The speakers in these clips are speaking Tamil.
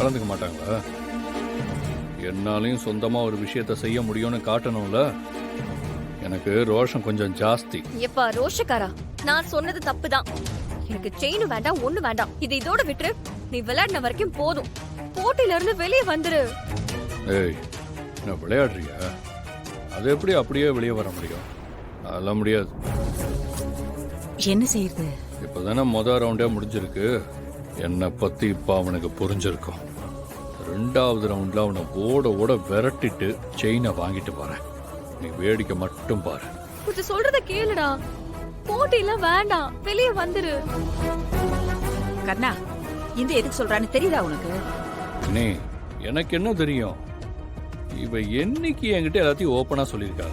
மறந்துக்க மாட்டாங்களா? என்னாலையும் சொந்தமா ஒரு விஷயத்த செய்ய முடியும்னு காட்டணும்ல. எனக்கு ரோஷம் கொஞ்சம் ஜாஸ்தி. எப்பா ரோஷக்காரா, நான் சொன்னது தப்புதான். எனக்கு செயின் வேண்டாம், ஒண்ணு வேண்டாம். இது இதோட விட்டுரு. நீ விளையாடின வரைக்கும் போதும். போட்டியில இருந்து வெளியே வந்துரு. ஏய், நான் விளையாடுறியா? அது எப்படி அப்படியே வெளியே வர முடியும்? அதெல்லாம் முடியாது. என்ன செய்யறது? இப்பதானே மொதல் ரவுண்டே முடிஞ்சிருக்கு. என்னை பத்தி இப்ப அவனுக்கு புரிஞ்சிருக்கும். ரெண்டாவது ரவுண்ட்ல அவனை ஓட ஓட விரட்டிட்டு செயினை வாங்கிட்டு போறேன். நீ வேடிக்கை மட்டும் பாரு. கொஞ்சம் சொல்றத கேளுடா. போட்டியில வேண்டாம், வெளியே வந்துரு. கண்ணா, இந்த எதுக்கு சொல்றான்னு தெரியுதா உனக்கு? நீ எனக்கு என்ன தெரியும்? இவ என்னைக்கு என்கிட்ட எல்லாத்தையும் ஓப்பனா சொல்லியிருக்கா?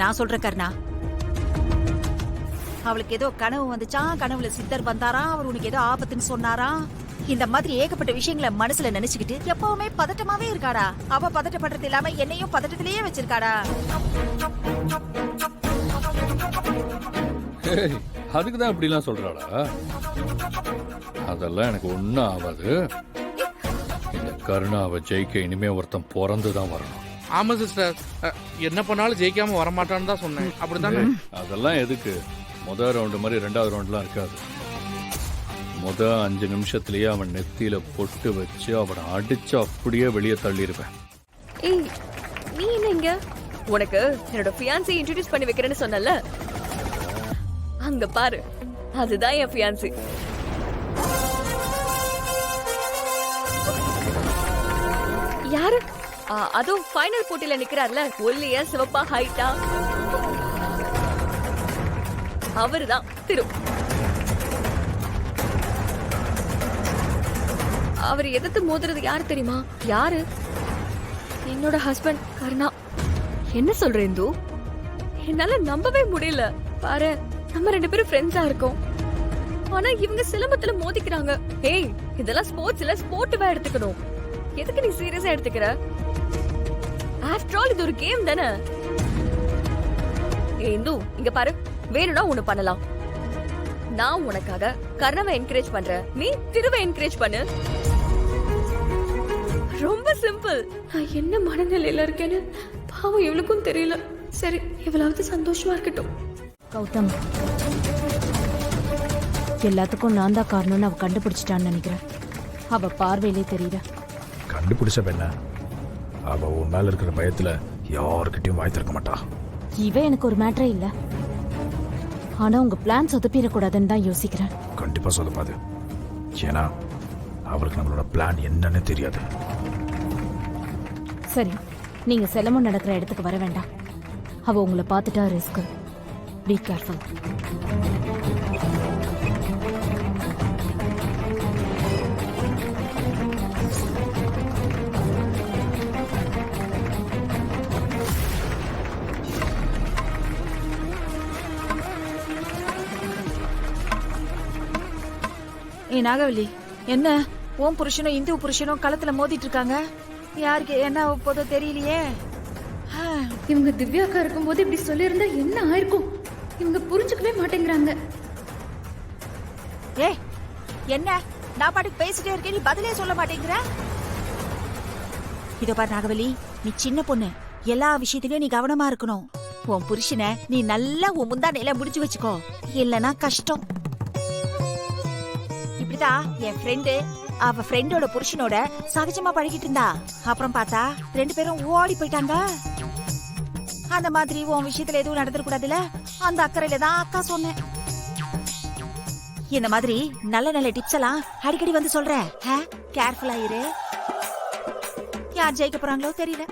நான் சொல்றேன் கர்ணா, அவளுக்கு ஏதோ கனவு வந்துச்சா, கனவுல சித்தர் வந்தாரா, அவர் உனக்கு ஏதோ ஆபத்துன்னு சொன்னாரா, இந்த மாதிரி ஏகப்பட்ட விஷயங்களை மனசுல நினைச்சுக்கிட்டு எப்பவுமே பதட்டமாவே இருக்காடா. அவ பதட்டப்படுறது இல்லாம என்னையும் பதட்டத்திலேயே வச்சிருக்காடா. அதுக்குதான் இப்படி எல்லாம் சொல்றாளா? அதெல்லாம் எனக்கு ஒண்ணும் ஆகாது. இந்த கருணாவை ஜெயிக்க இனிமே ஒருத்தன் பிறந்துதான் வரணும். ஆமா சிஸ்டர், என்ன பண்ணாலும் ஜெயிக்காம வரமாட்டான்னு தான் சொன்னேன். அப்படித்தானே? அதெல்லாம் எதுக்கு? முதல் ரவுண்டு மாதிரி ரெண்டாவது ரவுண்ட்லாம் இருக்காது. முதல் 5 நிமிஷத்துலயே அவன் நெத்தியில பொட்டு வச்சு அவனை அடிச்சு அப்படியே வெளியே தள்ளிடுவேன். ஏய், நீ என்ன இங்க? உனக்கு என்னோட ஃபியான்சி இன்ட்ரோடியூஸ் பண்ணி வைக்கிறேன்னு சொன்னல, அங்க பாரு, அதுதான் என் ஃபியான்சி. யாரு? அதுவும் ஃபைனல் போட்டியில நிக்கிறார்ல, ஒல்லியா சிவப்பா ஹைட்டா, அவருதான் திரு. அவர் எதிர்த்து மோதுறது யாரு தெரியுமா? யாரு? என்னோட ஹஸ்பண்ட் கருணா. என்ன சொல்ற இந்து? என்னால நம்பவே முடியல. பாரு, நம்ம 2 பேரும் ஃப்ரெண்ட்ஸா இருக்கோம். ஆனா இவங்க சிலம்பத்துல மோதிக்கிறாங்க. ஏய், இதெல்லாம் ஸ்போர்ட்ஸ்ல ஸ்போர்ட்டிவா எடுத்துக்கணும். எதுக்கு நீ சீரியஸா எடுத்துக்கிற? ஆஃப்டர் ஆல் இது ஒரு கேம் தானே. ஏய் இந்து, இங்க பாரு, வேணும்னா ஒண்ணு பண்ணலாம். நான் உனக்காக கர்ணாவை என்கரேஜ் பண்றேன், நீ திருவை என்கரேஜ் பண்ணு. ரொம்ப சிம்பிள். நான் என்ன மனநிலையில இருக்கேன்னு பாவம் இவளுக்கும் தெரியல. சரி, இவளாவது சந்தோஷமா இருக்கட்டும். கௌதம், எல்லாத்துக்கும் நான் தான் காரணம்னு அவ கண்டுபிடிச்சிட்டான்னு நினைக்கிறேன். அவ பார்வையிலே தெரியல. கண்டுபிடிச்ச பெண்ண அவ உன் மேல இருக்கிற பயத்துல யாருக்கிட்டையும் வாய் திறக்க மாட்டா. இவ எனக்கு ஒரு மேட்டரே இல்ல. ஆனா உங்க பிளான் சொதப்பிடக்கூடாதுன்னு தான் யோசிக்கிறேன். கண்டிப்பா சொதப்பாது. ஏன்னா அவளுக்கு நம்மளோட பிளான் என்னன்னு தெரியாது. சரி, நீங்க செலமம் நடக்கிற இடத்துக்கு வர வேண்டாம். அவ உங்களை பார்த்துட்டா ரிஸ்க். Be careful. ஏ நாகவல்லி, என்ன உன் புருஷனும் இந்து புருஷனும் களத்துல மோதிட்டு இருக்காங்க? யாருக்கு என்ன போதோ தெரியலையே. இவங்க திவ்யாக்கா இருக்கும்போது இப்படி சொல்லியிருந்தா என்ன ஆயிருக்கும்? இவங்க புரிஞ்சுக்கவே மாட்டேங்கிறாங்க. ஏ என்ன, நான் பாட்டுக்கு பேசிட்டே இருக்கேன், நீ பதிலே சொல்ல மாட்டேங்கிற. இதோ பாரு நாகவல்லி, நீ சின்ன பொண்ணு, எல்லா விஷயத்திலயும் நீ கவனமா இருக்கணும். உன் புருஷனை நீ நல்லா உன் முந்தானையில முடிச்சு வச்சுக்கோ, இல்லனா கஷ்டம். இப்படிதான் என் ஃப்ரெண்டு அவ ஃப்ரெண்டோட புருஷனோட சகஜமா பழகிட்டு இருந்தா. அப்புறம் பார்த்தா 2 பேரும் ஓடி போயிட்டாங்க. அந்த மாதிரி உன் விஷயத்துல எதுவும் நடந்துடக்கூடாதுல, அந்த அக்கறையில தான் அக்கா சொன்னேன். இந்த மாதிரி நல்ல நல்ல டிப்ஸ் எல்லாம் அடிக்கடி வந்து சொல்றேன். கேர்ஃபுல்லா இரு. யார் ஜெயிக்க போறாங்களோ தெரியல.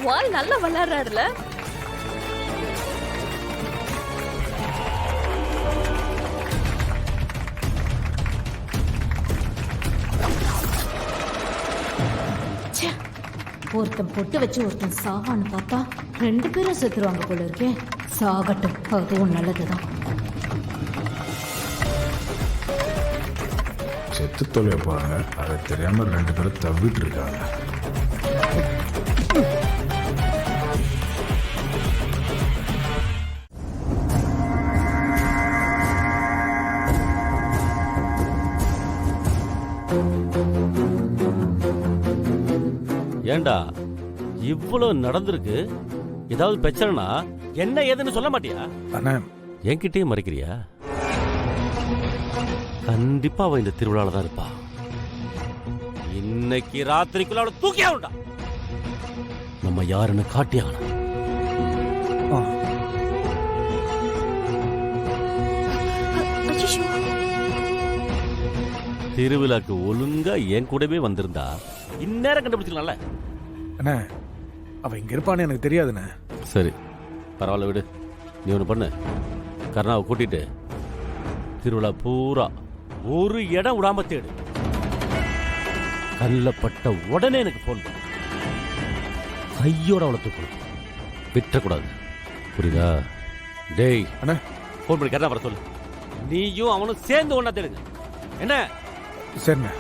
வால் நல்லா விளையாடுறாருல. ஒருத்தன் பொட்டு வச்சு ஒருத்தன் சாவான்னு பார்த்தா 2 பேரும் செத்துருவாங்க போல இருக்கே. சாகட்டும், அதுவும் நல்லதுதான். செத்து தொலைய போறாங்க, அதை தெரியாம 2 பேரும் தவிட்டு இருக்காங்க. ஏண்டா இவ்வளவு நடந்திருக்கு, ஏதாவது பிரச்சனைனா என்ன ஏதுன்னு சொல்ல மாட்டியா? அண்ணா என்கிட்டயே மறைக்கிறியா? கண்டிப்பா அவ இந்த திருவிழால தான் இருப்பா. இன்னைக்கு ராத்திரிக்குள்ள அவளை தூக்கி ஆகணும்டா. நம்ம யாருன்னு காட்டி ஆகணும். அச்சச்சோ. திருவிழாக்கு ஒழுங்கா என் கூடவே வந்திருந்தா இந்நேரம் கண்டுபிடிச்சிக்கலாம்ல. அண்ணா அவ இங்க இருப்பான்னு எனக்கு தெரியாதுண்ணே. சரி பரவாயில்ல விடு. நீ ஒன்று பண்ணு, கருணாவை கூட்டிட்டு திருவிழா பூரா ஒரு இடம் விடாம தேடு. கண்ணில் பட்ட உடனே எனக்கு போன் பண்ணு. கையோட அவளை தூக்கணும், விட்டுறக்கூடாது. புரியுதா? டேய் அண்ணா போன் பண்ணி கருணா வர சொல்லு. நீயும் அவனும் சேர்ந்து ஒன்னா தேடுங்க. என்ன? சரிண்ணே.